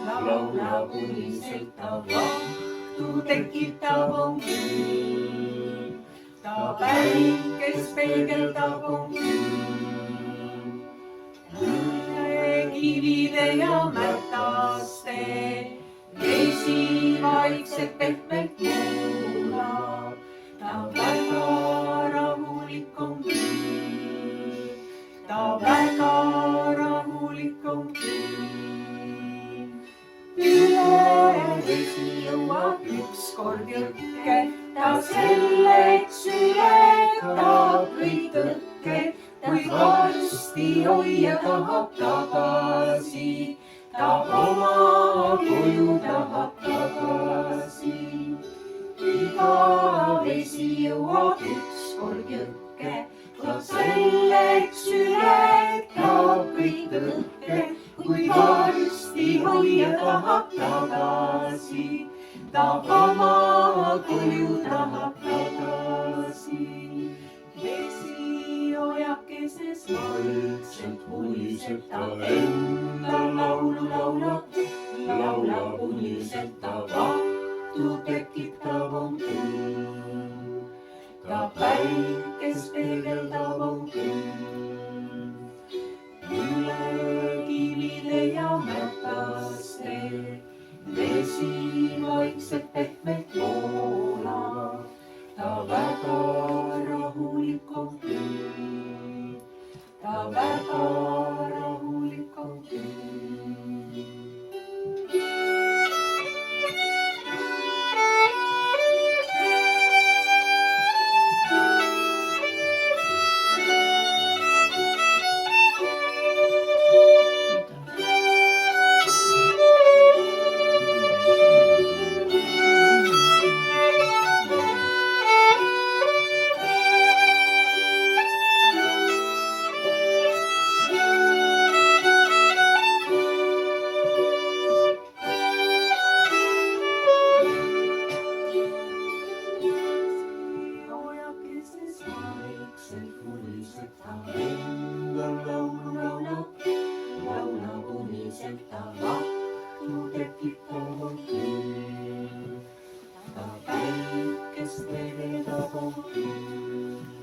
laulab uniselt ta vahtu tekitab on küll. Ta päikest peegeldab on küll. Kivide ja mätaste vesi vaikselt pehmelt muulab. Ta väga rahulik on küll. Ta väga rahulik on küll. Üle vesi jõuab ükskord jõkke, ta selleks ületab kõik tõkked, kui varsti hoia tahab tagasi, ta oma koju tahab tagasi. Iga vesi jõuab ükskord jõkke, ta selleks ületab kõik tõkked, kui varsti hoia tahab tagasi, ta oma koju tahab tagasi. Vesi ojakeses vaikselt huliseb ta enda laulu laulab, laulab uniselt ta vahtu tekitab on küll. Ta päikest peegeldab on küll. Üle kivide ja mätaste vesi vaikselt pehmelt voolab, ta väga rahulik on küll. Ta väga rahulik on küll. Laulab uniselt ta vahtu tekitab on küll. Ta päikest peegeldab on küll.